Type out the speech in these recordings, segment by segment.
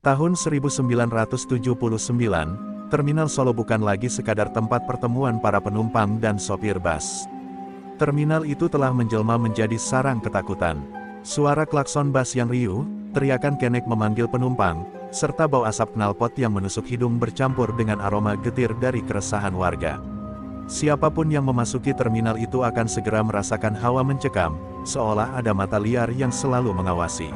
Tahun 1979, Terminal Solo bukan lagi sekadar tempat pertemuan para penumpang dan sopir bus. Terminal itu telah menjelma menjadi sarang ketakutan. Suara klakson bus yang riuh, teriakan kenek memanggil penumpang, serta bau asap knalpot yang menusuk hidung bercampur dengan aroma getir dari keresahan warga. Siapapun yang memasuki terminal itu akan segera merasakan hawa mencekam, seolah ada mata liar yang selalu mengawasi.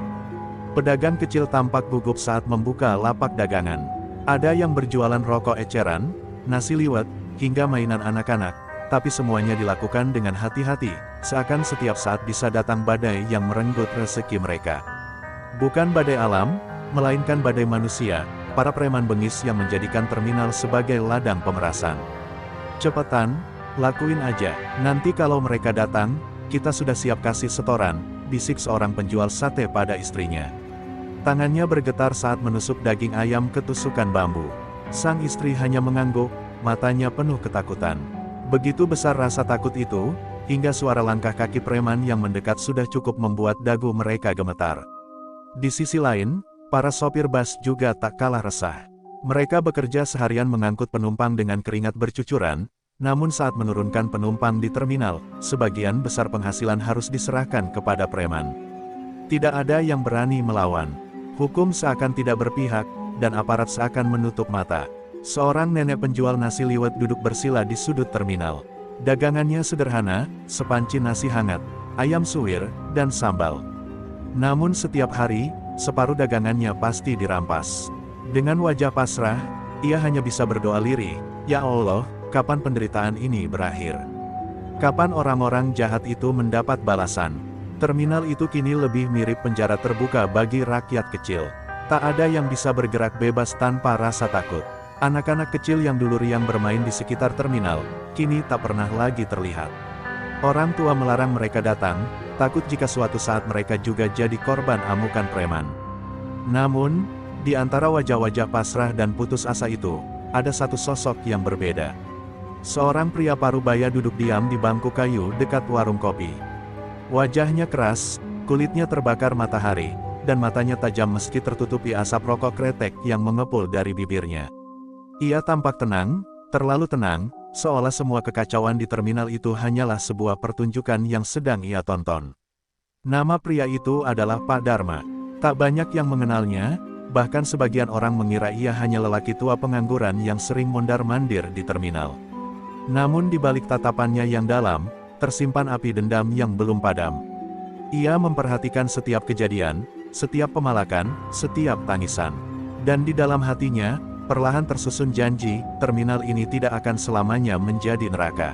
Pedagang kecil tampak gugup saat membuka lapak dagangan. Ada yang berjualan rokok eceran, nasi liwet, hingga mainan anak-anak, tapi semuanya dilakukan dengan hati-hati, seakan setiap saat bisa datang badai yang merenggut rezeki mereka. Bukan badai alam, melainkan badai manusia, para preman bengis yang menjadikan terminal sebagai ladang pemerasan. Cepetan, lakuin aja, nanti kalau mereka datang, kita sudah siap kasih setoran, bisik seorang penjual sate pada istrinya. Tangannya bergetar saat menusuk daging ayam ketusukan bambu. Sang istri hanya mengangguk, matanya penuh ketakutan. Begitu besar rasa takut itu, hingga suara langkah kaki preman yang mendekat sudah cukup membuat dagu mereka gemetar. Di sisi lain, para sopir bus juga tak kalah resah. Mereka bekerja seharian mengangkut penumpang dengan keringat bercucuran, namun saat menurunkan penumpang di terminal, sebagian besar penghasilan harus diserahkan kepada preman. Tidak ada yang berani melawan. Hukum seakan tidak berpihak, dan aparat seakan menutup mata. Seorang nenek penjual nasi liwet duduk bersila di sudut terminal. Dagangannya sederhana, sepanci nasi hangat, ayam suwir, dan sambal. Namun setiap hari, separuh dagangannya pasti dirampas. Dengan wajah pasrah, ia hanya bisa berdoa lirih, "Ya Allah, kapan penderitaan ini berakhir? Kapan orang-orang jahat itu mendapat balasan?" Terminal itu kini lebih mirip penjara terbuka bagi rakyat kecil. Tak ada yang bisa bergerak bebas tanpa rasa takut. Anak-anak kecil yang dulu riang bermain di sekitar terminal, kini tak pernah lagi terlihat. Orang tua melarang mereka datang, takut jika suatu saat mereka juga jadi korban amukan preman. Namun, di antara wajah-wajah pasrah dan putus asa itu, ada satu sosok yang berbeda. Seorang pria parubaya duduk diam di bangku kayu dekat warung kopi. Wajahnya keras, kulitnya terbakar matahari, dan matanya tajam meski tertutupi asap rokok kretek yang mengepul dari bibirnya. Ia tampak tenang, terlalu tenang, seolah semua kekacauan di terminal itu hanyalah sebuah pertunjukan yang sedang ia tonton. Nama pria itu adalah Pak Dharma. Tak banyak yang mengenalnya, bahkan sebagian orang mengira ia hanya lelaki tua pengangguran yang sering mondar-mandir di terminal. Namun di balik tatapannya yang dalam, tersimpan api dendam yang belum padam. Ia memperhatikan setiap kejadian, setiap pemalakan, setiap tangisan. Dan di dalam hatinya, perlahan tersusun janji, terminal ini tidak akan selamanya menjadi neraka.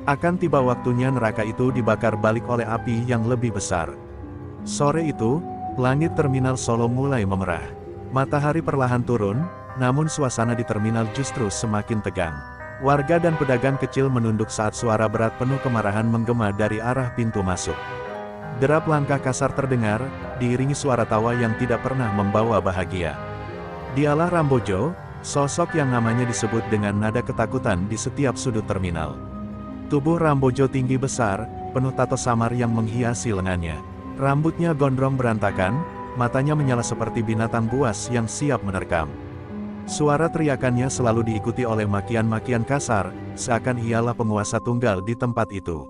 Akan tiba waktunya neraka itu dibakar balik oleh api yang lebih besar. Sore itu, langit terminal Solo mulai memerah. Matahari perlahan turun, namun suasana di terminal justru semakin tegang. Warga dan pedagang kecil menunduk saat suara berat penuh kemarahan menggema dari arah pintu masuk. Derap langkah kasar terdengar, diiringi suara tawa yang tidak pernah membawa bahagia. Dialah Rambojo, sosok yang namanya disebut dengan nada ketakutan di setiap sudut terminal. Tubuh Rambojo tinggi besar, penuh tato samar yang menghiasi lengannya. Rambutnya gondrong berantakan, matanya menyala seperti binatang buas yang siap menerkam. Suara teriakannya selalu diikuti oleh makian-makian kasar, seakan ialah penguasa tunggal di tempat itu.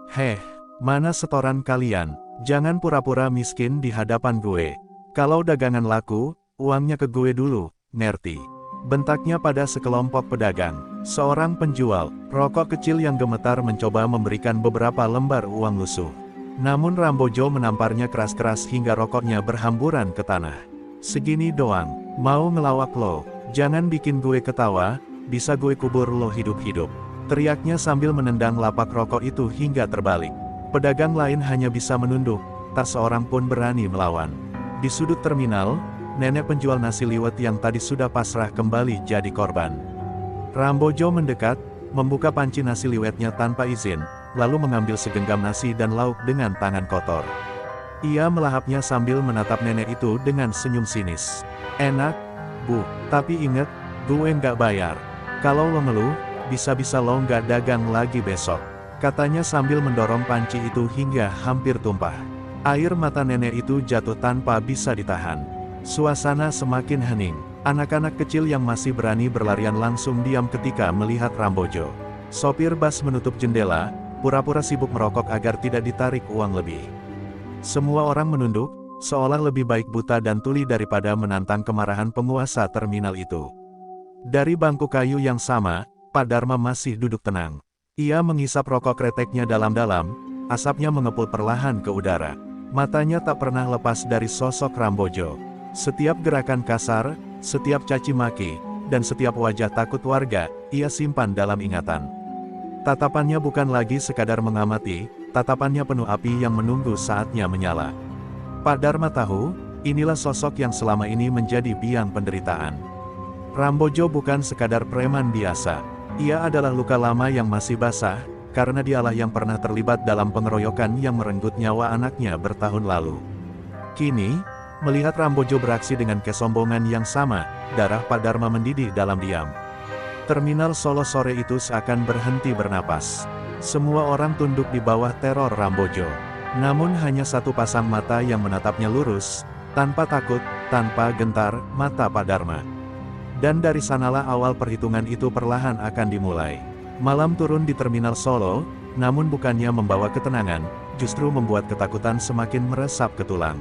"Heh, mana setoran kalian? Jangan pura-pura miskin di hadapan gue. Kalau dagangan laku, uangnya ke gue dulu, ngerti?" Bentaknya pada sekelompok pedagang. Seorang penjual rokok kecil yang gemetar mencoba memberikan beberapa lembar uang lusuh. Namun Rambojo menamparnya keras-keras hingga rokoknya berhamburan ke tanah. "Segini doang, mau ngelawak lo? Jangan bikin gue ketawa, bisa gue kubur lo hidup-hidup," teriaknya sambil menendang lapak rokok itu hingga terbalik. Pedagang lain hanya bisa menunduk, tak seorang pun berani melawan. Di sudut terminal, nenek penjual nasi liwet yang tadi sudah pasrah kembali jadi korban. Rambojo mendekat, membuka panci nasi liwetnya tanpa izin, lalu mengambil segenggam nasi dan lauk dengan tangan kotor. Ia melahapnya sambil menatap nenek itu dengan senyum sinis. "Enak, Bu, tapi inget, gue nggak bayar. Kalau lo ngeluh, bisa-bisa lo nggak dagang lagi besok," katanya sambil mendorong panci itu hingga hampir tumpah. Air mata nenek itu jatuh tanpa bisa ditahan. Suasana semakin hening. Anak-anak kecil yang masih berani berlarian langsung diam ketika melihat Rambojo. Sopir bus menutup jendela, pura-pura sibuk merokok agar tidak ditarik uang lebih. Semua orang menunduk, seolah lebih baik buta dan tuli daripada menantang kemarahan penguasa terminal itu. Dari bangku kayu yang sama, Pak Dharma masih duduk tenang. Ia menghisap rokok kreteknya dalam-dalam, asapnya mengepul perlahan ke udara. Matanya tak pernah lepas dari sosok Rambojo. Setiap gerakan kasar, setiap caci maki, dan setiap wajah takut warga, ia simpan dalam ingatan. Tatapannya bukan lagi sekadar mengamati, tatapannya penuh api yang menunggu saatnya menyala. Pak Dharma tahu, inilah sosok yang selama ini menjadi biang penderitaan. Rambojo bukan sekadar preman biasa. Ia adalah luka lama yang masih basah, karena dialah yang pernah terlibat dalam pengeroyokan yang merenggut nyawa anaknya bertahun lalu. Kini, melihat Rambojo beraksi dengan kesombongan yang sama, darah Pak Dharma mendidih dalam diam. Terminal Solo sore itu seakan berhenti bernapas. Semua orang tunduk di bawah teror Rambojo. Namun hanya satu pasang mata yang menatapnya lurus, tanpa takut, tanpa gentar, mata Pak Dharma. Dan dari sanalah awal perhitungan itu perlahan akan dimulai. Malam turun di Terminal Solo, namun bukannya membawa ketenangan, justru membuat ketakutan semakin meresap ke tulang.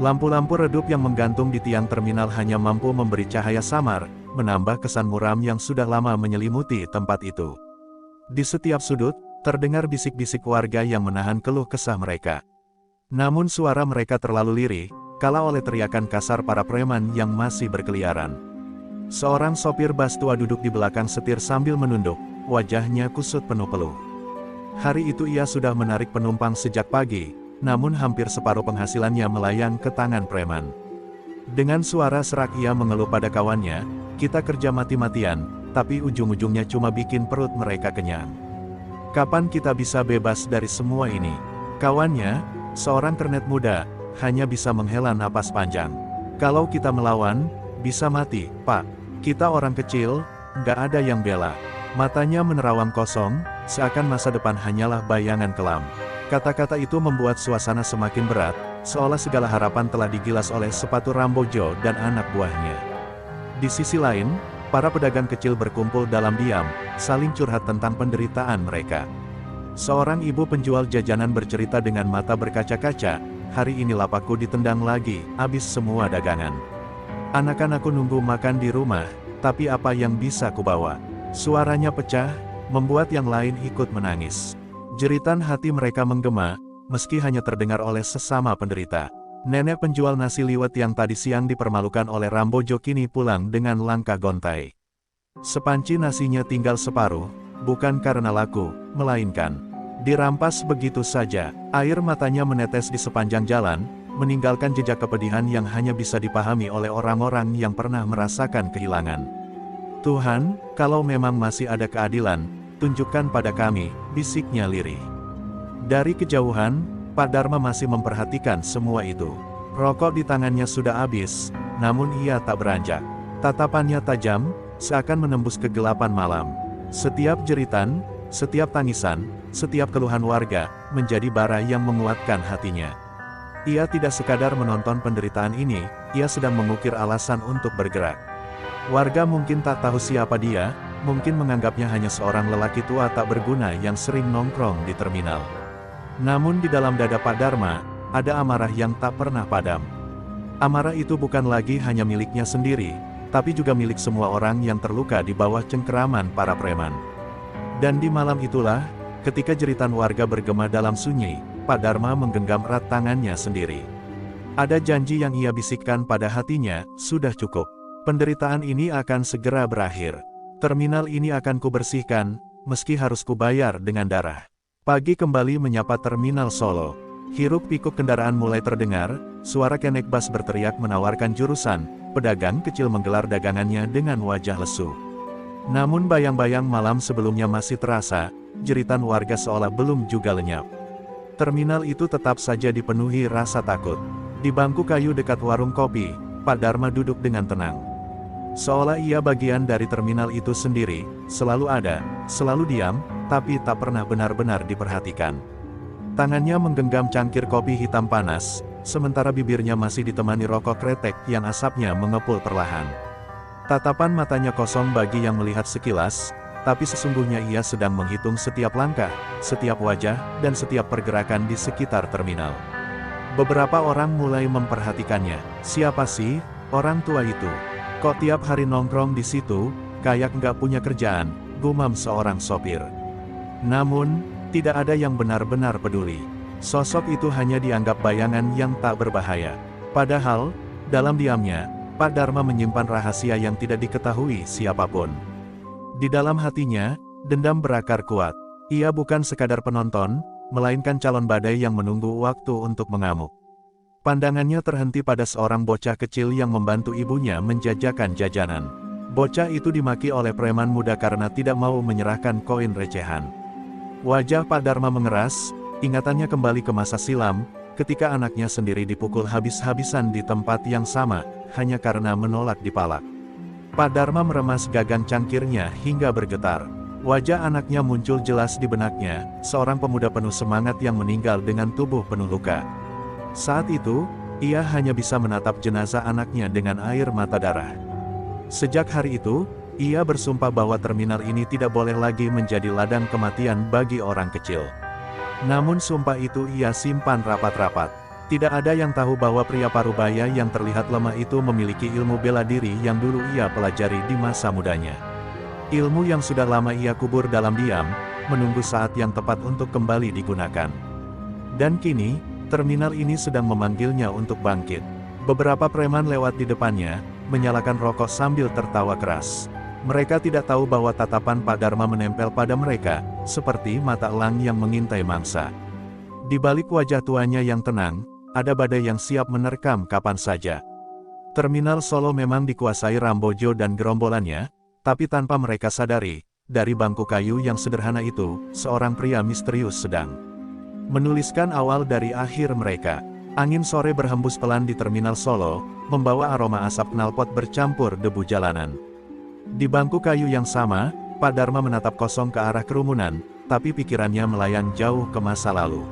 Lampu-lampu redup yang menggantung di tiang terminal hanya mampu memberi cahaya samar, menambah kesan muram yang sudah lama menyelimuti tempat itu. Di setiap sudut, terdengar bisik-bisik warga yang menahan keluh kesah mereka. Namun suara mereka terlalu lirih, kalah oleh teriakan kasar para preman yang masih berkeliaran. Seorang sopir bus tua duduk di belakang setir sambil menunduk, wajahnya kusut penuh peluh. Hari itu ia sudah menarik penumpang sejak pagi, namun hampir separuh penghasilannya melayang ke tangan preman. Dengan suara serak ia mengeluh pada kawannya, "Kita kerja mati-matian, tapi ujung-ujungnya cuma bikin perut mereka kenyang. Kapan kita bisa bebas dari semua ini?" Kawannya, seorang kernet muda, hanya bisa menghela napas panjang. "Kalau kita melawan, bisa mati, Pak. Kita orang kecil, nggak ada yang bela." Matanya menerawang kosong, seakan masa depan hanyalah bayangan kelam. Kata-kata itu membuat suasana semakin berat, seolah segala harapan telah digilas oleh sepatu Rambojo dan anak buahnya. Di sisi lain, para pedagang kecil berkumpul dalam diam, saling curhat tentang penderitaan mereka. Seorang ibu penjual jajanan bercerita dengan mata berkaca-kaca, "Hari ini lapakku ditendang lagi, habis semua dagangan. Anak-anakku nunggu makan di rumah, tapi apa yang bisa kubawa?" Suaranya pecah, membuat yang lain ikut menangis. Jeritan hati mereka menggema, meski hanya terdengar oleh sesama penderita. Nenek penjual nasi liwet yang tadi siang dipermalukan oleh Rambojo kini pulang dengan langkah gontai. Sepanci nasinya tinggal separuh, bukan karena laku, melainkan dirampas begitu saja. Air matanya menetes di sepanjang jalan, meninggalkan jejak kepedihan yang hanya bisa dipahami oleh orang-orang yang pernah merasakan kehilangan. "Tuhan, kalau memang masih ada keadilan, tunjukkan pada kami," bisiknya lirih. Dari kejauhan, Pak Dharma masih memperhatikan semua itu. Rokok di tangannya sudah habis, namun ia tak beranjak. Tatapannya tajam, seakan menembus kegelapan malam. Setiap jeritan, setiap tangisan, setiap keluhan warga, menjadi bara yang menguatkan hatinya. Ia tidak sekadar menonton penderitaan ini, ia sedang mengukir alasan untuk bergerak. Warga mungkin tak tahu siapa dia, mungkin menganggapnya hanya seorang lelaki tua tak berguna yang sering nongkrong di terminal. Namun di dalam dada Pak Dharma, ada amarah yang tak pernah padam. Amarah itu bukan lagi hanya miliknya sendiri, tapi juga milik semua orang yang terluka di bawah cengkeraman para preman. Dan di malam itulah, ketika jeritan warga bergema dalam sunyi, Pak Dharma menggenggam erat tangannya sendiri. Ada janji yang ia bisikkan pada hatinya, "Sudah cukup. Penderitaan ini akan segera berakhir. Terminal ini akan kubersihkan, meski harus kubayar dengan darah." Pagi kembali menyapa Terminal Solo. Hiruk-pikuk kendaraan mulai terdengar, suara kenek bas berteriak menawarkan jurusan, pedagang kecil menggelar dagangannya dengan wajah lesu. Namun bayang-bayang malam sebelumnya masih terasa, jeritan warga seolah belum juga lenyap. Terminal itu tetap saja dipenuhi rasa takut. Di bangku kayu dekat warung kopi, Pak Dharma duduk dengan tenang. Seolah ia bagian dari terminal itu sendiri, selalu ada, selalu diam, tapi tak pernah benar-benar diperhatikan. Tangannya menggenggam cangkir kopi hitam panas, sementara bibirnya masih ditemani rokok kretek yang asapnya mengepul perlahan. Tatapan matanya kosong bagi yang melihat sekilas, tapi sesungguhnya ia sedang menghitung setiap langkah, setiap wajah, dan setiap pergerakan di sekitar terminal. Beberapa orang mulai memperhatikannya. Siapa sih orang tua itu? Kok tiap hari nongkrong di situ, kayak nggak punya kerjaan, gumam seorang sopir. Namun, tidak ada yang benar-benar peduli. Sosok itu hanya dianggap bayangan yang tak berbahaya. Padahal, dalam diamnya, Pak Dharma menyimpan rahasia yang tidak diketahui siapapun. Di dalam hatinya, dendam berakar kuat. Ia bukan sekadar penonton, melainkan calon badai yang menunggu waktu untuk mengamuk. Pandangannya terhenti pada seorang bocah kecil yang membantu ibunya menjajakan jajanan. Bocah itu dimaki oleh preman muda karena tidak mau menyerahkan koin recehan. Wajah Pak Dharma mengeras, ingatannya kembali ke masa silam, ketika anaknya sendiri dipukul habis-habisan di tempat yang sama, hanya karena menolak dipalak. Pak Dharma meremas gagang cangkirnya hingga bergetar. Wajah anaknya muncul jelas di benaknya, seorang pemuda penuh semangat yang meninggal dengan tubuh penuh luka. Saat itu, ia hanya bisa menatap jenazah anaknya dengan air mata darah. Sejak hari itu, ia bersumpah bahwa terminal ini tidak boleh lagi menjadi ladang kematian bagi orang kecil. Namun sumpah itu ia simpan rapat-rapat. Tidak ada yang tahu bahwa pria parubaya yang terlihat lemah itu memiliki ilmu bela diri yang dulu ia pelajari di masa mudanya. Ilmu yang sudah lama ia kubur dalam diam, menunggu saat yang tepat untuk kembali digunakan. Dan kini, terminal ini sedang memanggilnya untuk bangkit. Beberapa preman lewat di depannya, menyalakan rokok sambil tertawa keras. Mereka tidak tahu bahwa tatapan Pak Dharma menempel pada mereka, seperti mata elang yang mengintai mangsa. Di balik wajah tuanya yang tenang, ada badai yang siap menerkam kapan saja. Terminal Solo memang dikuasai Rambojo dan gerombolannya, tapi tanpa mereka sadari, dari bangku kayu yang sederhana itu, seorang pria misterius sedang menuliskan awal dari akhir mereka. Angin sore berhembus pelan di Terminal Solo, membawa aroma asap knalpot bercampur debu jalanan. Di bangku kayu yang sama, Pak Dharma menatap kosong ke arah kerumunan, tapi pikirannya melayang jauh ke masa lalu.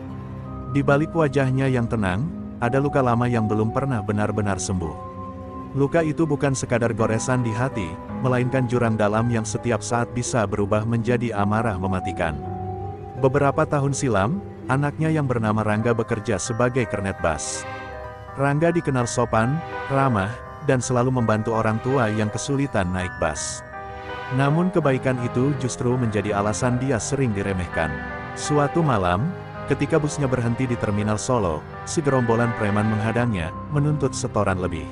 Di balik wajahnya yang tenang, ada luka lama yang belum pernah benar-benar sembuh. Luka itu bukan sekadar goresan di hati, melainkan jurang dalam yang setiap saat bisa berubah menjadi amarah mematikan. Beberapa tahun silam, anaknya yang bernama Rangga bekerja sebagai kernet bas. Rangga dikenal sopan, ramah, dan selalu membantu orang tua yang kesulitan naik bas. Namun kebaikan itu justru menjadi alasan dia sering diremehkan. Suatu malam, ketika busnya berhenti di Terminal Solo, segerombolan preman menghadangnya, menuntut setoran lebih.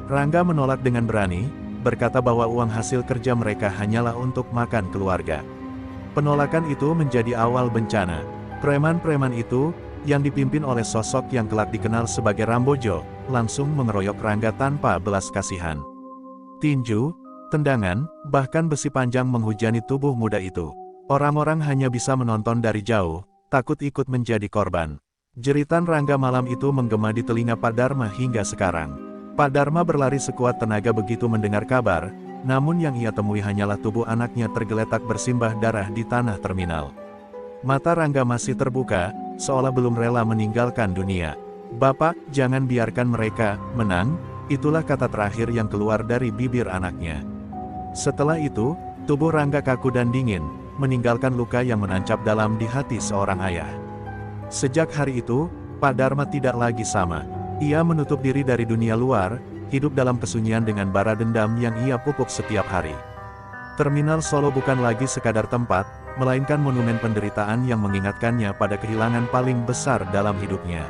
Rangga menolak dengan berani, berkata bahwa uang hasil kerja mereka hanyalah untuk makan keluarga. Penolakan itu menjadi awal bencana. Preman-preman itu, yang dipimpin oleh sosok yang kelak dikenal sebagai Rambojo, langsung mengeroyok Rangga tanpa belas kasihan. Tinju, tendangan, bahkan besi panjang menghujani tubuh muda itu. Orang-orang hanya bisa menonton dari jauh, takut ikut menjadi korban. Jeritan Rangga malam itu menggema di telinga Pak Dharma hingga sekarang. Pak Dharma berlari sekuat tenaga begitu mendengar kabar, namun yang ia temui hanyalah tubuh anaknya tergeletak bersimbah darah di tanah terminal. Mata Rangga masih terbuka, seolah belum rela meninggalkan dunia. "Bapak, jangan biarkan mereka menang," itulah kata terakhir yang keluar dari bibir anaknya. Setelah itu, tubuh Rangga kaku dan dingin, meninggalkan luka yang menancap dalam di hati seorang ayah. Sejak hari itu, Pak Dharma tidak lagi sama. Ia menutup diri dari dunia luar, hidup dalam kesunyian dengan bara dendam yang ia pupuk setiap hari. Terminal Solo bukan lagi sekadar tempat, melainkan monumen penderitaan yang mengingatkannya pada kehilangan paling besar dalam hidupnya.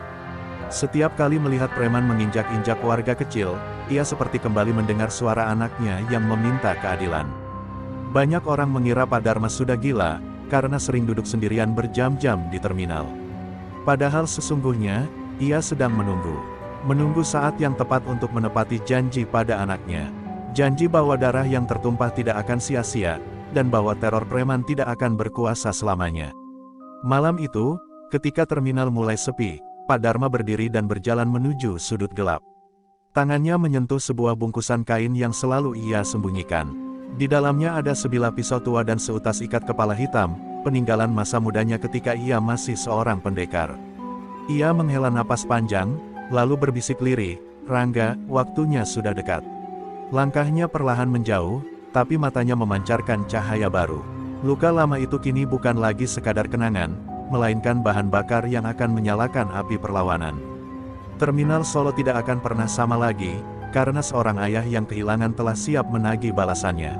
Setiap kali melihat preman menginjak-injak warga kecil, ia seperti kembali mendengar suara anaknya yang meminta keadilan. Banyak orang mengira Pak Dharma sudah gila, karena sering duduk sendirian berjam-jam di terminal. Padahal sesungguhnya, ia sedang menunggu saat yang tepat untuk menepati janji pada anaknya. Janji bahwa darah yang tertumpah tidak akan sia-sia, dan bahwa teror preman tidak akan berkuasa selamanya. Malam itu, ketika terminal mulai sepi, Pak Dharma berdiri dan berjalan menuju sudut gelap. Tangannya menyentuh sebuah bungkusan kain yang selalu ia sembunyikan. Di dalamnya ada sebilah pisau tua dan seutas ikat kepala hitam, peninggalan masa mudanya ketika ia masih seorang pendekar. Ia menghela napas panjang, lalu berbisik lirih, "Rangga, waktunya sudah dekat." Langkahnya perlahan menjauh, tapi matanya memancarkan cahaya baru. Luka lama itu kini bukan lagi sekadar kenangan, melainkan bahan bakar yang akan menyalakan api perlawanan. Terminal Solo tidak akan pernah sama lagi, karena seorang ayah yang kehilangan telah siap menagih balasannya.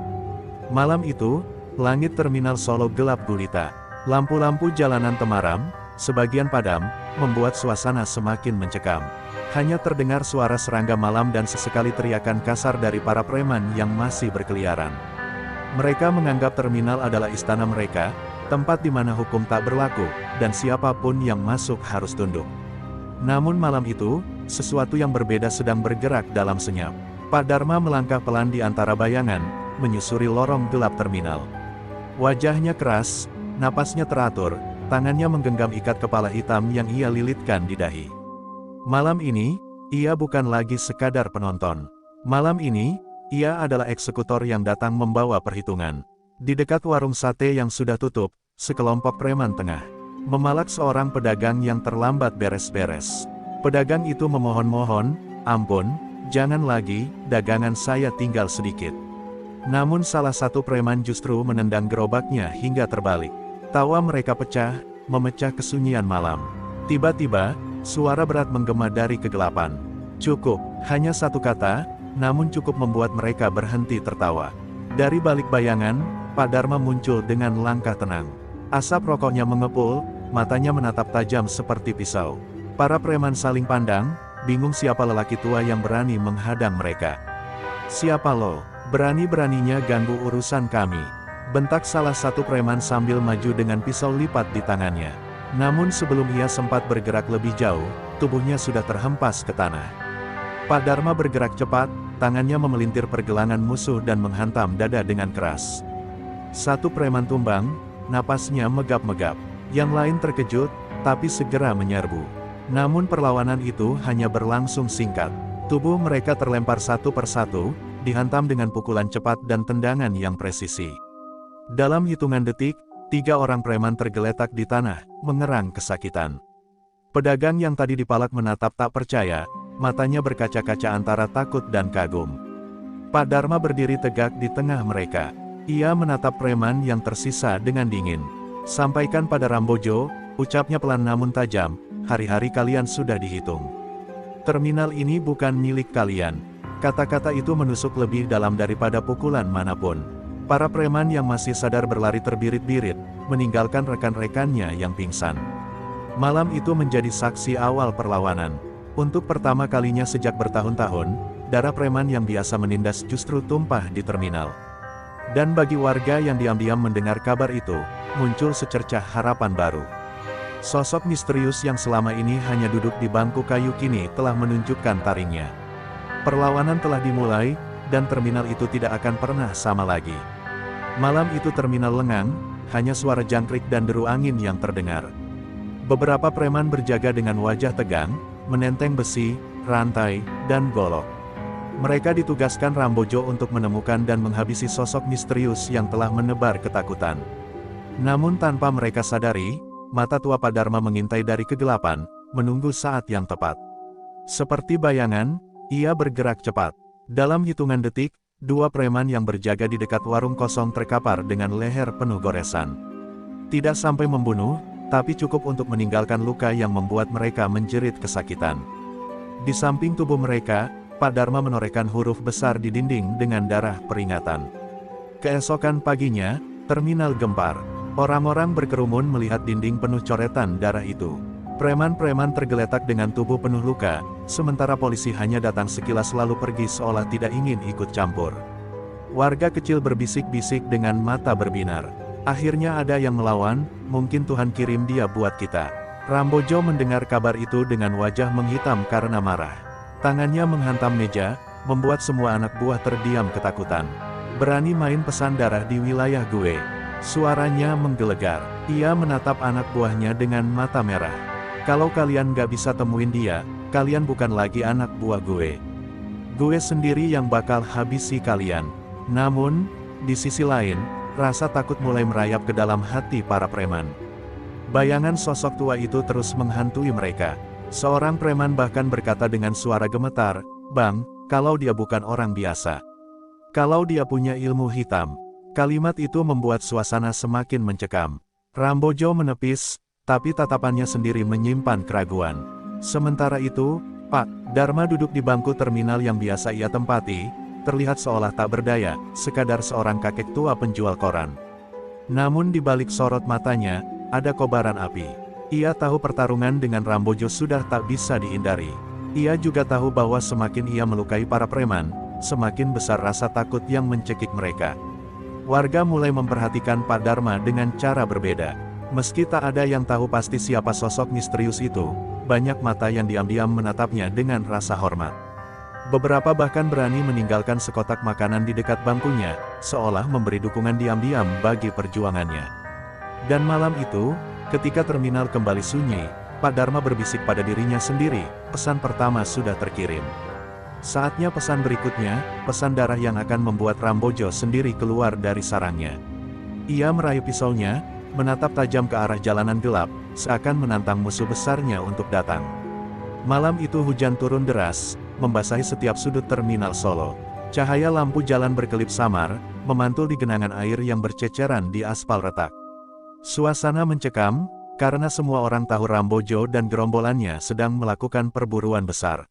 Malam itu, langit Terminal Solo gelap gulita. Lampu-lampu jalanan temaram, sebagian padam, membuat suasana semakin mencekam. Hanya terdengar suara serangga malam dan sesekali teriakan kasar dari para preman yang masih berkeliaran. Mereka menganggap terminal adalah istana mereka, tempat di mana hukum tak berlaku, dan siapapun yang masuk harus tunduk. Namun malam itu, sesuatu yang berbeda sedang bergerak dalam senyap. Pak Dharma melangkah pelan di antara bayangan, menyusuri lorong gelap terminal. Wajahnya keras, napasnya teratur, tangannya menggenggam ikat kepala hitam yang ia lilitkan di dahi. Malam ini, ia bukan lagi sekadar penonton. Malam ini, ia adalah eksekutor yang datang membawa perhitungan. Di dekat warung sate yang sudah tutup, sekelompok preman tengah memalak seorang pedagang yang terlambat beres-beres. Pedagang itu memohon-mohon, "Ampun, jangan lagi, dagangan saya tinggal sedikit." Namun salah satu preman justru menendang gerobaknya hingga terbalik. Tawa mereka pecah, memecah kesunyian malam. Tiba-tiba, suara berat menggema dari kegelapan. Cukup, hanya satu kata, namun cukup membuat mereka berhenti tertawa. Dari balik bayangan, Pak Dharma muncul dengan langkah tenang. Asap rokoknya mengepul, matanya menatap tajam seperti pisau. Para preman saling pandang, bingung siapa lelaki tua yang berani menghadang mereka. "Siapa lo? Berani-beraninya ganggu urusan kami," bentak salah satu preman sambil maju dengan pisau lipat di tangannya. Namun sebelum ia sempat bergerak lebih jauh, tubuhnya sudah terhempas ke tanah. Pak Dharma bergerak cepat, tangannya memelintir pergelangan musuh dan menghantam dada dengan keras. Satu preman tumbang, napasnya megap-megap. Yang lain terkejut, tapi segera menyerbu. Namun perlawanan itu hanya berlangsung singkat. Tubuh mereka terlempar satu persatu, dihantam dengan pukulan cepat dan tendangan yang presisi. Dalam hitungan detik, 3 orang preman tergeletak di tanah, mengerang kesakitan. Pedagang yang tadi dipalak menatap tak percaya, matanya berkaca-kaca antara takut dan kagum. Pak Dharma berdiri tegak di tengah mereka. Ia menatap preman yang tersisa dengan dingin. "Sampaikan pada Rambojo," ucapnya pelan namun tajam, "hari-hari kalian sudah dihitung. Terminal ini bukan milik kalian." Kata-kata itu menusuk lebih dalam daripada pukulan manapun. Para preman yang masih sadar berlari terbirit-birit, meninggalkan rekan-rekannya yang pingsan. Malam itu menjadi saksi awal perlawanan. Untuk pertama kalinya sejak bertahun-tahun, darah preman yang biasa menindas justru tumpah di terminal. Dan bagi warga yang diam-diam mendengar kabar itu, muncul secercah harapan baru. Sosok misterius yang selama ini hanya duduk di bangku kayu kini telah menunjukkan taringnya. Perlawanan telah dimulai, dan terminal itu tidak akan pernah sama lagi. Malam itu terminal lengang, hanya suara jangkrik dan deru angin yang terdengar. Beberapa preman berjaga dengan wajah tegang, menenteng besi, rantai, dan golok. Mereka ditugaskan Rambojo untuk menemukan dan menghabisi sosok misterius yang telah menebar ketakutan. Namun tanpa mereka sadari, mata tua Pak Dharma mengintai dari kegelapan, menunggu saat yang tepat. Seperti bayangan, ia bergerak cepat. Dalam hitungan detik, 2 preman yang berjaga di dekat warung kosong terkapar dengan leher penuh goresan. Tidak sampai membunuh, tapi cukup untuk meninggalkan luka yang membuat mereka menjerit kesakitan. Di samping tubuh mereka, Pak Dharma menorehkan huruf besar di dinding dengan darah peringatan. Keesokan paginya, terminal gempar. Orang-orang berkerumun melihat dinding penuh coretan darah itu. Preman-preman tergeletak dengan tubuh penuh luka, sementara polisi hanya datang sekilas lalu pergi seolah tidak ingin ikut campur. Warga kecil berbisik-bisik dengan mata berbinar. "Akhirnya ada yang melawan, mungkin Tuhan kirim dia buat kita." Rambojo mendengar kabar itu dengan wajah menghitam karena marah. Tangannya menghantam meja, membuat semua anak buah terdiam ketakutan. "Berani main pesan darah di wilayah gue?" Suaranya menggelegar. Ia menatap anak buahnya dengan mata merah. "Kalau kalian gak bisa temuin dia, kalian bukan lagi anak buah gue. Gue sendiri yang bakal habisi kalian." Namun, di sisi lain, rasa takut mulai merayap ke dalam hati para preman. Bayangan sosok tua itu terus menghantui mereka. Seorang preman bahkan berkata dengan suara gemetar, "Bang, kalau dia bukan orang biasa. Kalau dia punya ilmu hitam." Kalimat itu membuat suasana semakin mencekam. Rambojo menepis, tapi tatapannya sendiri menyimpan keraguan. Sementara itu, Pak Dharma duduk di bangku terminal yang biasa ia tempati, terlihat seolah tak berdaya, sekadar seorang kakek tua penjual koran. Namun di balik sorot matanya, ada kobaran api. Ia tahu pertarungan dengan Rambojo sudah tak bisa dihindari. Ia juga tahu bahwa semakin ia melukai para preman, semakin besar rasa takut yang mencekik mereka. Warga mulai memperhatikan Pak Dharma dengan cara berbeda. Meski tak ada yang tahu pasti siapa sosok misterius itu, banyak mata yang diam-diam menatapnya dengan rasa hormat. Beberapa bahkan berani meninggalkan sekotak makanan di dekat bangkunya, seolah memberi dukungan diam-diam bagi perjuangannya. Dan malam itu, ketika terminal kembali sunyi, Pak Dharma berbisik pada dirinya sendiri, pesan pertama sudah terkirim. Saatnya pesan berikutnya, pesan darah yang akan membuat Rambojo sendiri keluar dari sarangnya. Ia meraih pisaunya, menatap tajam ke arah jalanan gelap, seakan menantang musuh besarnya untuk datang. Malam itu hujan turun deras, membasahi setiap sudut terminal Solo. Cahaya lampu jalan berkelip samar, memantul di genangan air yang berceceran di aspal retak. Suasana mencekam, karena semua orang tahu Rambojo dan gerombolannya sedang melakukan perburuan besar.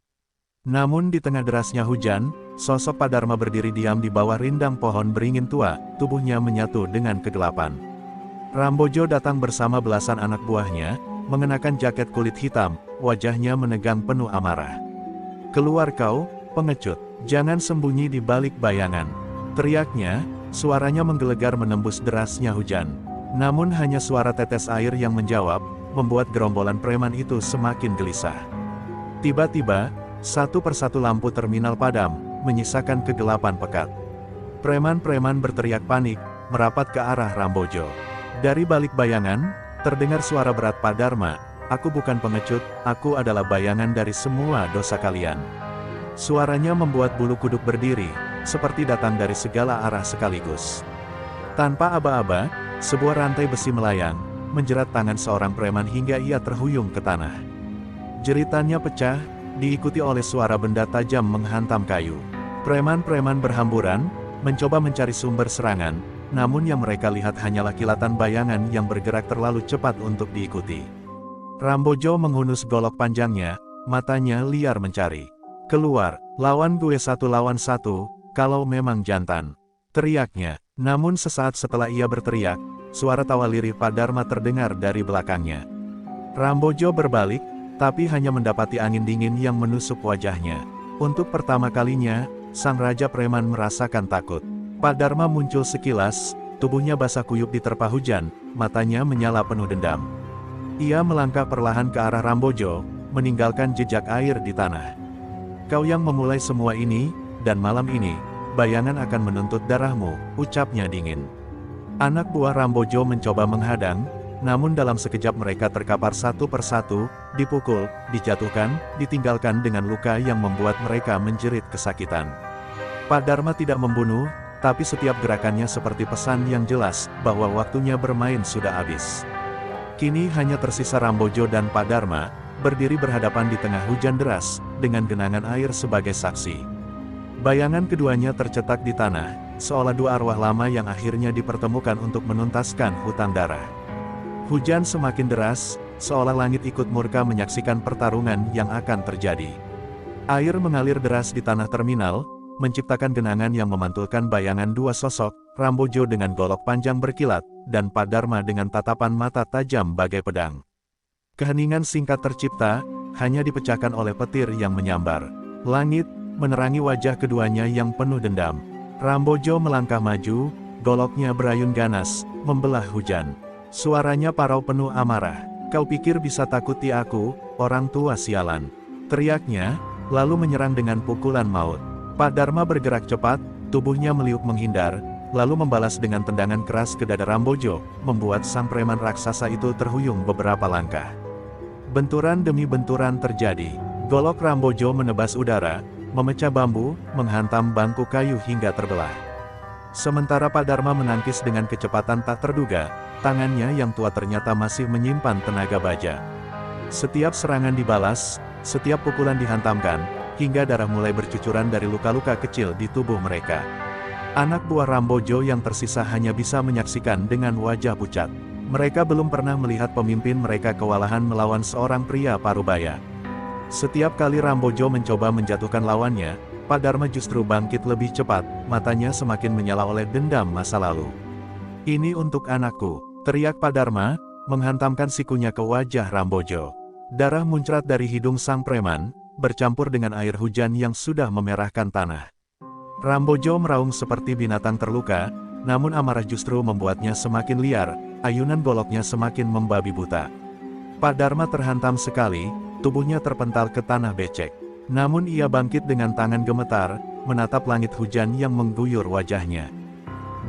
Namun di tengah derasnya hujan, sosok Pak Dharma berdiri diam di bawah rindang pohon beringin tua, tubuhnya menyatu dengan kegelapan. Rambojo datang bersama belasan anak buahnya, mengenakan jaket kulit hitam, wajahnya menegang penuh amarah. "Keluar kau, pengecut, jangan sembunyi di balik bayangan," teriaknya, suaranya menggelegar menembus derasnya hujan. Namun hanya suara tetes air yang menjawab, membuat gerombolan preman itu semakin gelisah. Tiba-tiba, satu persatu lampu terminal padam, menyisakan kegelapan pekat. Preman-preman berteriak panik, merapat ke arah Rambojo. Dari balik bayangan, terdengar suara berat Pak Dharma, "Aku bukan pengecut, aku adalah bayangan dari semua dosa kalian." Suaranya membuat bulu kuduk berdiri, seperti datang dari segala arah sekaligus. Tanpa aba-aba, sebuah rantai besi melayang, menjerat tangan seorang preman hingga ia terhuyung ke tanah. Jeritannya pecah, diikuti oleh suara benda tajam menghantam kayu. Preman-preman berhamburan, mencoba mencari sumber serangan, namun yang mereka lihat hanyalah kilatan bayangan yang bergerak terlalu cepat untuk diikuti. Rambojo menghunus golok panjangnya, matanya liar mencari. "Keluar, lawan gue 1 lawan 1, kalau memang jantan," teriaknya. Namun sesaat setelah ia berteriak, suara tawa lirih Pak Dharma terdengar dari belakangnya. Rambojo berbalik, tapi hanya mendapati angin dingin yang menusuk wajahnya. Untuk pertama kalinya, sang raja preman merasakan takut. Pak Dharma muncul sekilas, tubuhnya basah kuyup diterpa hujan, matanya menyala penuh dendam. Ia melangkah perlahan ke arah Rambojo, meninggalkan jejak air di tanah. "Kau yang memulai semua ini, dan malam ini, bayangan akan menuntut darahmu," ucapnya dingin. Anak buah Rambojo mencoba menghadang, namun dalam sekejap mereka terkapar satu persatu, dipukul, dijatuhkan, ditinggalkan dengan luka yang membuat mereka menjerit kesakitan. Pak Dharma tidak membunuh, tapi setiap gerakannya seperti pesan yang jelas, bahwa waktunya bermain sudah habis. Kini hanya tersisa Rambojo dan Pak Dharma, berdiri berhadapan di tengah hujan deras, dengan genangan air sebagai saksi. Bayangan keduanya tercetak di tanah, seolah dua arwah lama yang akhirnya dipertemukan untuk menuntaskan hutang darah. Hujan semakin deras, seolah langit ikut murka menyaksikan pertarungan yang akan terjadi. Air mengalir deras di tanah terminal, menciptakan genangan yang memantulkan bayangan dua sosok, Rambojo dengan golok panjang berkilat, dan Pak Dharma dengan tatapan mata tajam bagai pedang. Keheningan singkat tercipta, hanya dipecahkan oleh petir yang menyambar. Langit menerangi wajah keduanya yang penuh dendam. Rambojo melangkah maju, goloknya berayun ganas, membelah hujan. Suaranya parau penuh amarah. "Kau pikir bisa takuti aku, orang tua sialan?" teriaknya, lalu menyerang dengan pukulan maut. Pak Dharma bergerak cepat, tubuhnya meliuk menghindar, lalu membalas dengan tendangan keras ke dada Rambojo, membuat sang preman raksasa itu terhuyung beberapa langkah. Benturan demi benturan terjadi. Golok Rambojo menebas udara, memecah bambu, menghantam bangku kayu hingga terbelah. Sementara Pak Dharma menangkis dengan kecepatan tak terduga, tangannya yang tua ternyata masih menyimpan tenaga baja. Setiap serangan dibalas, setiap pukulan dihantamkan, hingga darah mulai bercucuran dari luka-luka kecil di tubuh mereka. Anak buah Rambojo yang tersisa hanya bisa menyaksikan dengan wajah pucat. Mereka belum pernah melihat pemimpin mereka kewalahan melawan seorang pria parubaya. Setiap kali Rambojo mencoba menjatuhkan lawannya, Pak Dharma justru bangkit lebih cepat, matanya semakin menyala oleh dendam masa lalu. "Ini untuk anakku," teriak Pak Dharma, menghantamkan sikunya ke wajah Rambojo. Darah muncrat dari hidung sang preman, bercampur dengan air hujan yang sudah memerahkan tanah. Rambojo meraung seperti binatang terluka, namun amarah justru membuatnya semakin liar, ayunan goloknya semakin membabi buta. Pak Dharma terhantam sekali, tubuhnya terpental ke tanah becek. Namun ia bangkit dengan tangan gemetar, menatap langit hujan yang mengguyur wajahnya.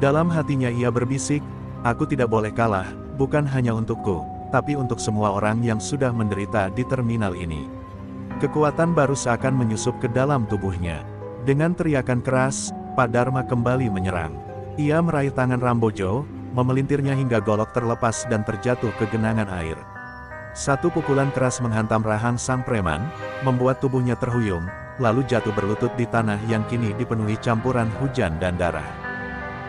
Dalam hatinya ia berbisik, "Aku tidak boleh kalah, bukan hanya untukku, tapi untuk semua orang yang sudah menderita di terminal ini." Kekuatan baru seakan menyusup ke dalam tubuhnya. Dengan teriakan keras, Pak Dharma kembali menyerang. Ia meraih tangan Rambojo, memelintirnya hingga golok terlepas dan terjatuh ke genangan air. Satu pukulan keras menghantam rahang sang preman, membuat tubuhnya terhuyung, lalu jatuh berlutut di tanah yang kini dipenuhi campuran hujan dan darah.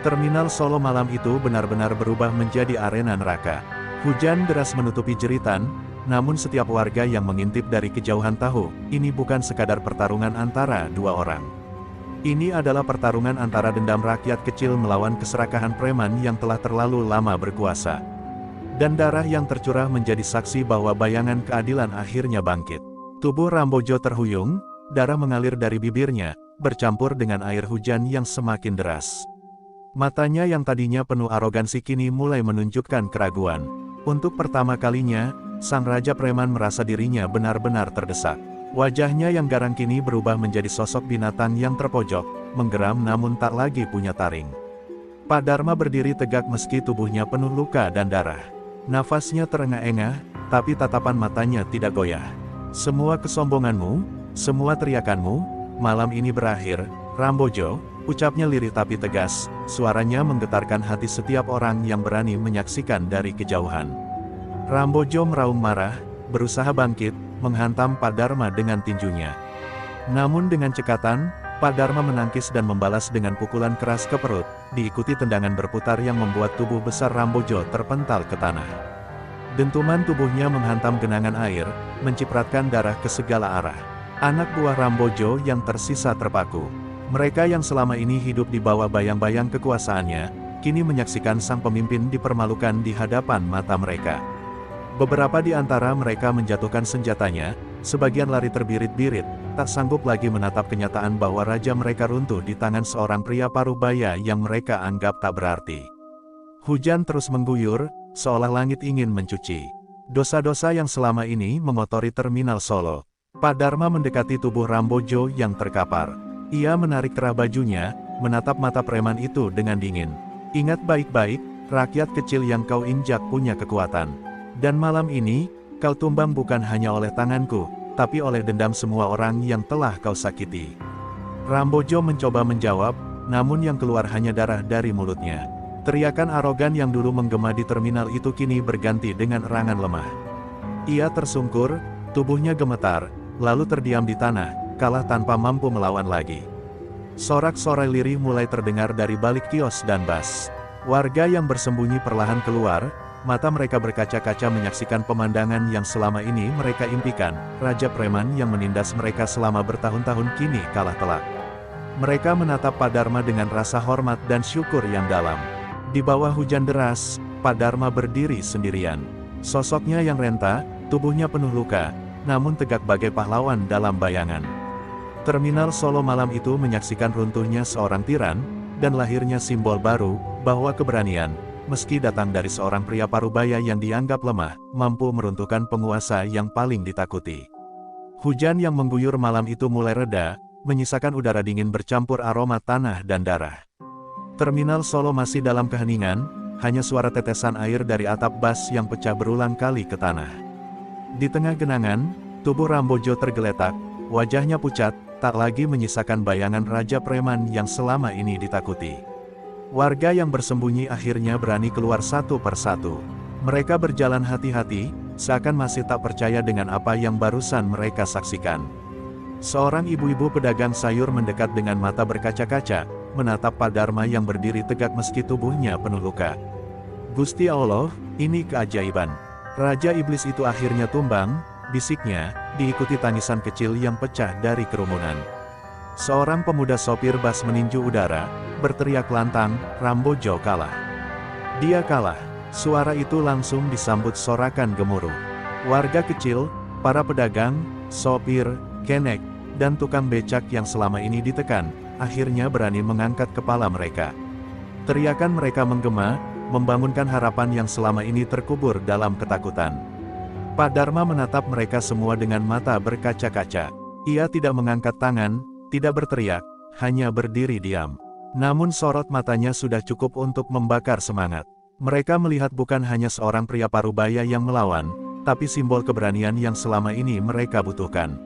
Terminal Solo malam itu benar-benar berubah menjadi arena neraka. Hujan deras menutupi jeritan, namun setiap warga yang mengintip dari kejauhan tahu, ini bukan sekadar pertarungan antara dua orang. Ini adalah pertarungan antara dendam rakyat kecil melawan keserakahan preman yang telah terlalu lama berkuasa. Dan darah yang tercurah menjadi saksi bahwa bayangan keadilan akhirnya bangkit. Tubuh Rambojo terhuyung, darah mengalir dari bibirnya, bercampur dengan air hujan yang semakin deras. Matanya yang tadinya penuh arogansi kini mulai menunjukkan keraguan. Untuk pertama kalinya, sang raja preman merasa dirinya benar-benar terdesak. Wajahnya yang garang kini berubah menjadi sosok binatang yang terpojok, menggeram namun tak lagi punya taring. Pak Dharma berdiri tegak meski tubuhnya penuh luka dan darah. Nafasnya terengah-engah, tapi tatapan matanya tidak goyah. "Semua kesombonganmu, semua teriakanmu, malam ini berakhir, Rambojo," ucapnya lirih tapi tegas, suaranya menggetarkan hati setiap orang yang berani menyaksikan dari kejauhan. Rambojo meraung marah, berusaha bangkit, menghantam Pak Dharma dengan tinjunya. Namun dengan cekatan, Pak Dharma menangkis dan membalas dengan pukulan keras ke perut, diikuti tendangan berputar yang membuat tubuh besar Rambojo terpental ke tanah. Dentuman tubuhnya menghantam genangan air, mencipratkan darah ke segala arah. Anak buah Rambojo yang tersisa terpaku. Mereka yang selama ini hidup di bawah bayang-bayang kekuasaannya, kini menyaksikan sang pemimpin dipermalukan di hadapan mata mereka. Beberapa di antara mereka menjatuhkan senjatanya, sebagian lari terbirit-birit, tak sanggup lagi menatap kenyataan bahwa raja mereka runtuh di tangan seorang pria parubaya yang mereka anggap tak berarti. Hujan terus mengguyur, seolah langit ingin mencuci dosa-dosa yang selama ini mengotori terminal Solo. Pak Dharma mendekati tubuh Rambojo yang terkapar. Ia menarik kerah bajunya, menatap mata preman itu dengan dingin. "Ingat baik-baik, rakyat kecil yang kau injak punya kekuatan. Dan malam ini, kau tumbang bukan hanya oleh tanganku, tapi oleh dendam semua orang yang telah kau sakiti." Rambojo mencoba menjawab, namun yang keluar hanya darah dari mulutnya. Teriakan arogan yang dulu menggema di terminal itu kini berganti dengan erangan lemah. Ia tersungkur, tubuhnya gemetar, lalu terdiam di tanah, kalah tanpa mampu melawan lagi. Sorak-sorai lirih mulai terdengar dari balik kios dan bas. Warga yang bersembunyi perlahan keluar, mata mereka berkaca-kaca menyaksikan pemandangan yang selama ini mereka impikan. Raja preman yang menindas mereka selama bertahun-tahun kini kalah telak. Mereka menatap Pak Dharma dengan rasa hormat dan syukur yang dalam. Di bawah hujan deras, Pak Dharma berdiri sendirian. Sosoknya yang renta, tubuhnya penuh luka, namun tegak bagai pahlawan dalam bayangan. Terminal Solo malam itu menyaksikan runtuhnya seorang tiran, dan lahirnya simbol baru, bahwa keberanian, meski datang dari seorang pria parubaya yang dianggap lemah, mampu meruntuhkan penguasa yang paling ditakuti. Hujan yang mengguyur malam itu mulai reda, menyisakan udara dingin bercampur aroma tanah dan darah. Terminal Solo masih dalam keheningan, hanya suara tetesan air dari atap bas yang pecah berulang kali ke tanah. Di tengah genangan, tubuh Rambojo tergeletak, wajahnya pucat, tak lagi menyisakan bayangan raja preman yang selama ini ditakuti. Warga yang bersembunyi akhirnya berani keluar satu persatu. Mereka berjalan hati-hati, seakan masih tak percaya dengan apa yang barusan mereka saksikan. Seorang ibu-ibu pedagang sayur mendekat dengan mata berkaca-kaca, menatap Pak Dharma yang berdiri tegak meski tubuhnya penuh luka. "Gusti Allah, ini keajaiban. Raja Iblis itu akhirnya tumbang," bisiknya, diikuti tangisan kecil yang pecah dari kerumunan. Seorang pemuda sopir bas meninju udara, berteriak lantang, "Rambojo kalah. Dia kalah." Suara itu langsung disambut sorakan gemuruh. Warga kecil, para pedagang, sopir, kenek, dan tukang becak yang selama ini ditekan, akhirnya berani mengangkat kepala mereka. Teriakan mereka menggema, membangunkan harapan yang selama ini terkubur dalam ketakutan. Pak Dharma menatap mereka semua dengan mata berkaca-kaca. Ia tidak mengangkat tangan, tidak berteriak, hanya berdiri diam. Namun sorot matanya sudah cukup untuk membakar semangat. Mereka melihat bukan hanya seorang pria parubaya yang melawan, tapi simbol keberanian yang selama ini mereka butuhkan.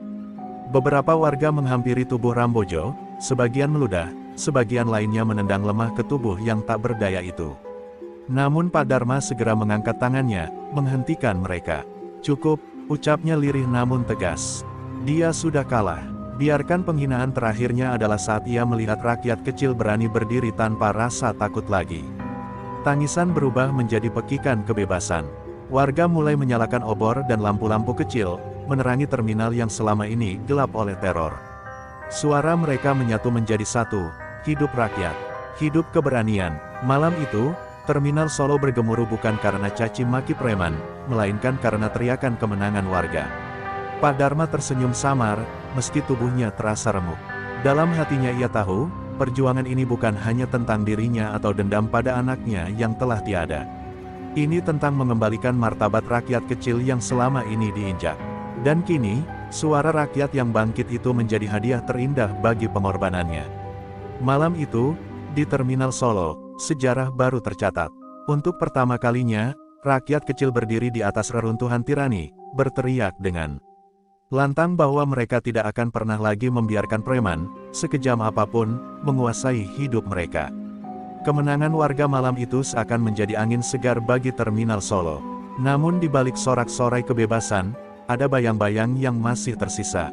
Beberapa warga menghampiri tubuh Rambojo, sebagian meludah, sebagian lainnya menendang lemah ke tubuh yang tak berdaya itu. Namun Pak Dharma segera mengangkat tangannya, menghentikan mereka. "Cukup," ucapnya lirih namun tegas. "Dia sudah kalah. Biarkan penghinaan terakhirnya adalah saat ia melihat rakyat kecil berani berdiri tanpa rasa takut lagi." Tangisan berubah menjadi pekikan kebebasan. Warga mulai menyalakan obor dan lampu-lampu kecil, menerangi terminal yang selama ini gelap oleh teror. Suara mereka menyatu menjadi satu, "Hidup rakyat! Hidup keberanian!" Malam itu, terminal Solo bergemuruh bukan karena caci maki preman, melainkan karena teriakan kemenangan warga. Pak Dharma tersenyum samar, meski tubuhnya terasa remuk. Dalam hatinya ia tahu, perjuangan ini bukan hanya tentang dirinya atau dendam pada anaknya yang telah tiada. Ini tentang mengembalikan martabat rakyat kecil yang selama ini diinjak. Dan kini, suara rakyat yang bangkit itu menjadi hadiah terindah bagi pengorbanannya. Malam itu, di Terminal Solo, sejarah baru tercatat. Untuk pertama kalinya, rakyat kecil berdiri di atas reruntuhan tirani, berteriak dengan lantang bahwa mereka tidak akan pernah lagi membiarkan preman, sekejam apapun, menguasai hidup mereka. Kemenangan warga malam itu seakan menjadi angin segar bagi Terminal Solo. Namun di balik sorak-sorai kebebasan, ada bayang-bayang yang masih tersisa.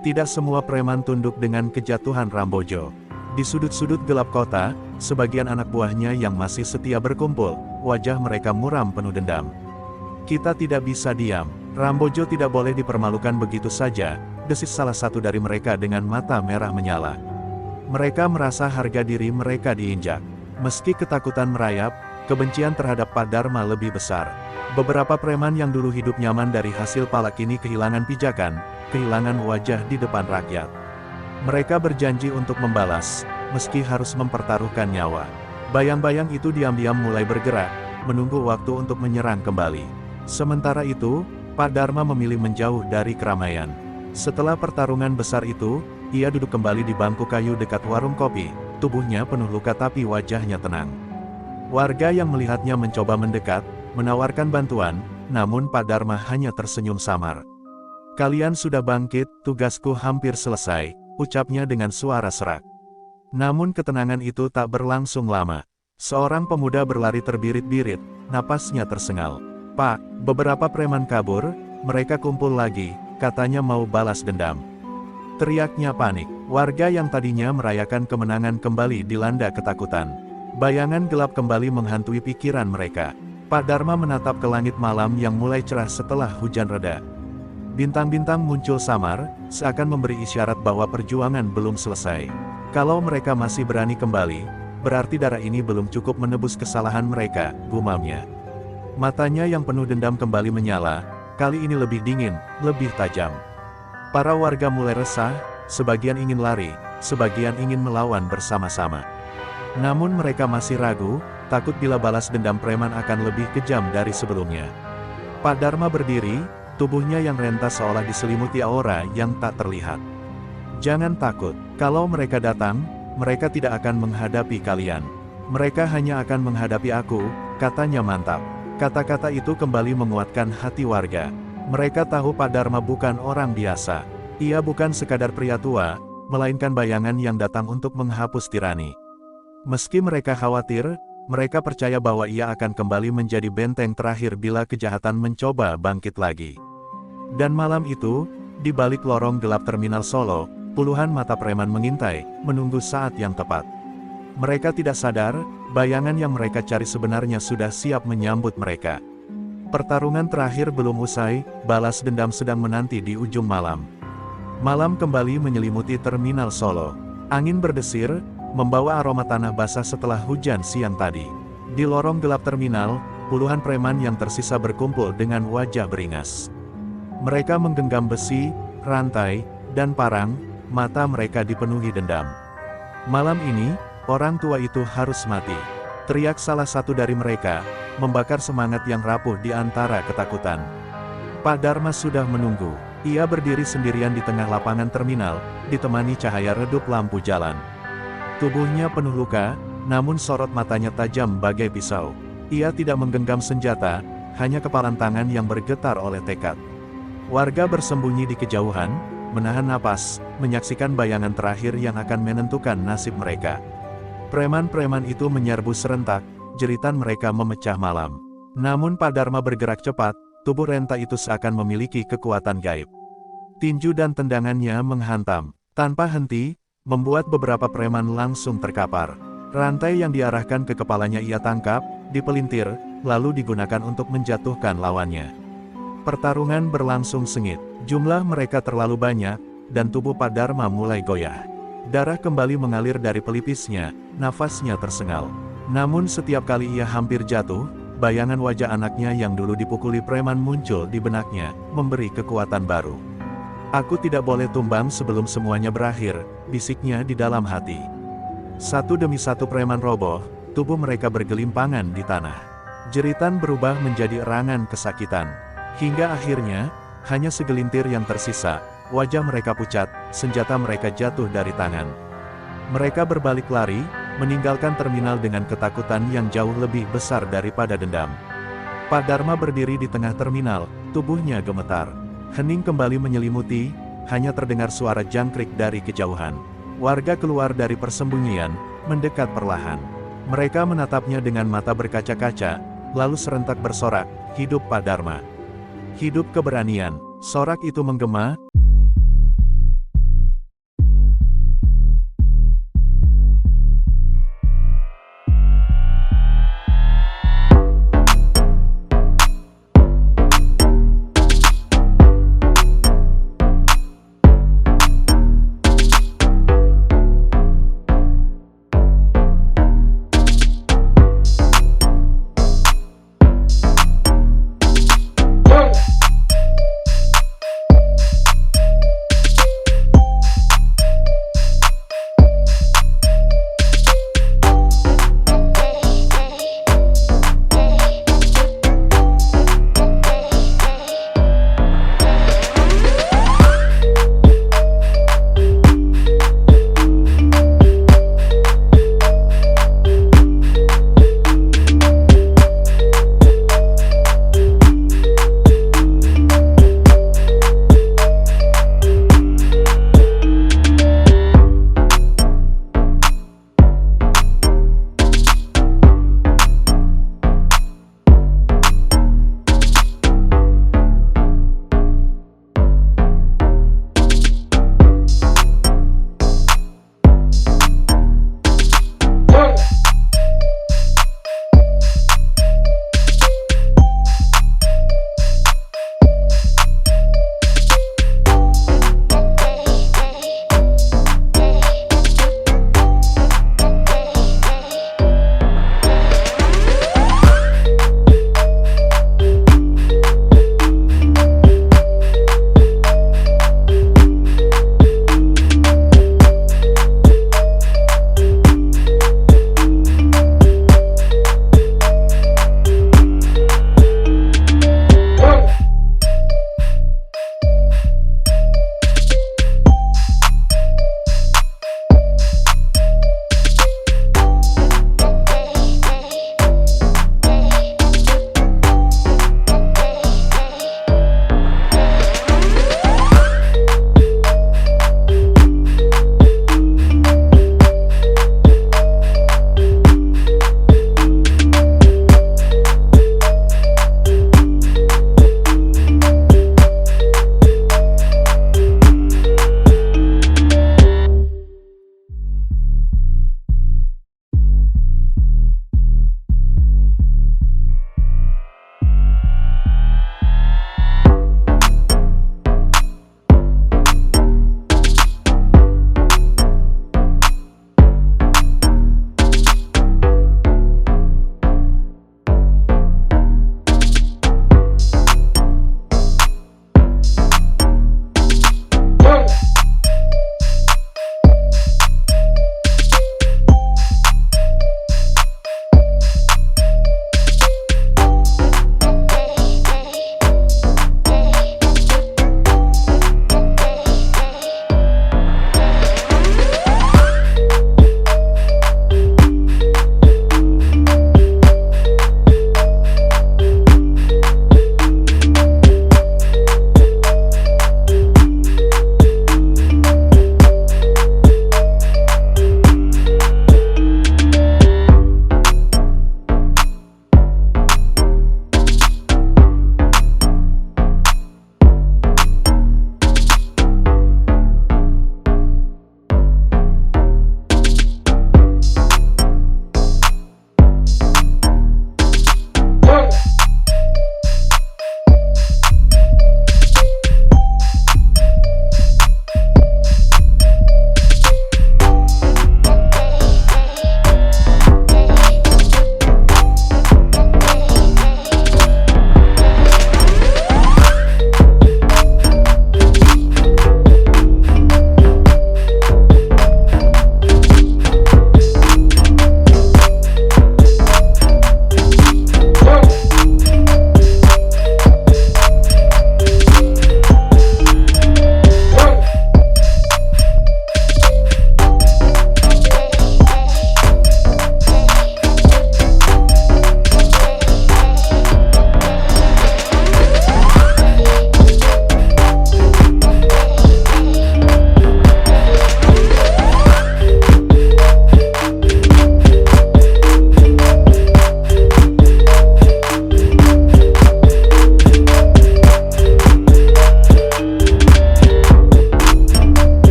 Tidak semua preman tunduk dengan kejatuhan Rambojo. Di sudut-sudut gelap kota, sebagian anak buahnya yang masih setia berkumpul, wajah mereka muram penuh dendam. "Kita tidak bisa diam. Rambojo tidak boleh dipermalukan begitu saja," desis salah satu dari mereka dengan mata merah menyala. Mereka merasa harga diri mereka diinjak. Meski ketakutan merayap, kebencian terhadap Pak Dharma lebih besar. Beberapa preman yang dulu hidup nyaman dari hasil pala kini kehilangan pijakan, kehilangan wajah di depan rakyat. Mereka berjanji untuk membalas, meski harus mempertaruhkan nyawa. Bayang-bayang itu diam-diam mulai bergerak, menunggu waktu untuk menyerang kembali. Sementara itu, Pak Dharma memilih menjauh dari keramaian. Setelah pertarungan besar itu, ia duduk kembali di bangku kayu dekat warung kopi, tubuhnya penuh luka tapi wajahnya tenang. Warga yang melihatnya mencoba mendekat, menawarkan bantuan, namun Pak Dharma hanya tersenyum samar. "Kalian sudah bangkit, tugasku hampir selesai," ucapnya dengan suara serak. Namun ketenangan itu tak berlangsung lama. Seorang pemuda berlari terbirit-birit, napasnya tersengal. "Pak, beberapa preman kabur, mereka kumpul lagi, katanya mau balas dendam." Teriaknya panik. Warga yang tadinya merayakan kemenangan kembali dilanda ketakutan. Bayangan gelap kembali menghantui pikiran mereka. Pak Dharma menatap ke langit malam yang mulai cerah setelah hujan reda. Bintang-bintang muncul samar, seakan memberi isyarat bahwa perjuangan belum selesai. Kalau mereka masih berani kembali, berarti darah ini belum cukup menebus kesalahan mereka, gumamnya. Matanya yang penuh dendam kembali menyala, kali ini lebih dingin, lebih tajam. Para warga mulai resah, sebagian ingin lari, sebagian ingin melawan bersama-sama. Namun mereka masih ragu, takut bila balas dendam preman akan lebih kejam dari sebelumnya. Pak Dharma berdiri, tubuhnya yang rentas seolah diselimuti aura yang tak terlihat. "Jangan takut, kalau mereka datang, mereka tidak akan menghadapi kalian. Mereka hanya akan menghadapi aku," katanya mantap. Kata-kata itu kembali menguatkan hati warga. Mereka tahu Pak Dharma bukan orang biasa. Ia bukan sekadar pria tua, melainkan bayangan yang datang untuk menghapus tirani. Meski mereka khawatir, Mereka percaya bahwa ia akan kembali menjadi benteng terakhir bila kejahatan mencoba bangkit lagi. Dan malam itu, di balik lorong gelap Terminal Solo, puluhan mata preman mengintai, menunggu saat yang tepat. Mereka tidak sadar, bayangan yang mereka cari sebenarnya sudah siap menyambut mereka. Pertarungan terakhir belum usai, balas dendam sedang menanti di ujung malam. Malam kembali menyelimuti Terminal Solo. Angin berdesir, membawa aroma tanah basah setelah hujan siang tadi. Di lorong gelap terminal, puluhan preman yang tersisa berkumpul dengan wajah beringas. Mereka menggenggam besi, rantai, dan parang, mata mereka dipenuhi dendam. Malam ini, orang tua itu harus mati. Teriak salah satu dari mereka, membakar semangat yang rapuh di antara ketakutan. Pak Dharma sudah menunggu. Ia berdiri sendirian di tengah lapangan terminal, ditemani cahaya redup lampu jalan. Tubuhnya penuh luka, namun sorot matanya tajam bagai pisau. Ia tidak menggenggam senjata, hanya kepalan tangan yang bergetar oleh tekad. Warga bersembunyi di kejauhan, menahan napas, menyaksikan bayangan terakhir yang akan menentukan nasib mereka. Preman-preman itu menyerbu serentak, jeritan mereka memecah malam. Namun Pak Dharma bergerak cepat, tubuh renta itu seakan memiliki kekuatan gaib. Tinju dan tendangannya menghantam, tanpa henti, membuat beberapa preman langsung terkapar. Rantai yang diarahkan ke kepalanya ia tangkap, dipelintir, lalu digunakan untuk menjatuhkan lawannya. Pertarungan berlangsung sengit, jumlah mereka terlalu banyak, dan tubuh Pak Dharma mulai goyah. Darah kembali mengalir dari pelipisnya, nafasnya tersengal. Namun setiap kali ia hampir jatuh, bayangan wajah anaknya yang dulu dipukuli preman muncul di benaknya, memberi kekuatan baru. Aku tidak boleh tumbang sebelum semuanya berakhir, bisiknya di dalam hati. Satu demi satu preman roboh, tubuh mereka bergelimpangan di tanah. Jeritan berubah menjadi erangan kesakitan. Hingga akhirnya, hanya segelintir yang tersisa, wajah mereka pucat, senjata mereka jatuh dari tangan. Mereka berbalik lari, meninggalkan terminal dengan ketakutan yang jauh lebih besar daripada dendam. Pak Dharma berdiri di tengah terminal, tubuhnya gemetar. Hening kembali menyelimuti, hanya terdengar suara jangkrik dari kejauhan. Warga keluar dari persembunyian, mendekat perlahan. Mereka menatapnya dengan mata berkaca-kaca, lalu serentak bersorak, "Hidup Pak Dharma! Hidup keberanian!" Sorak itu menggema,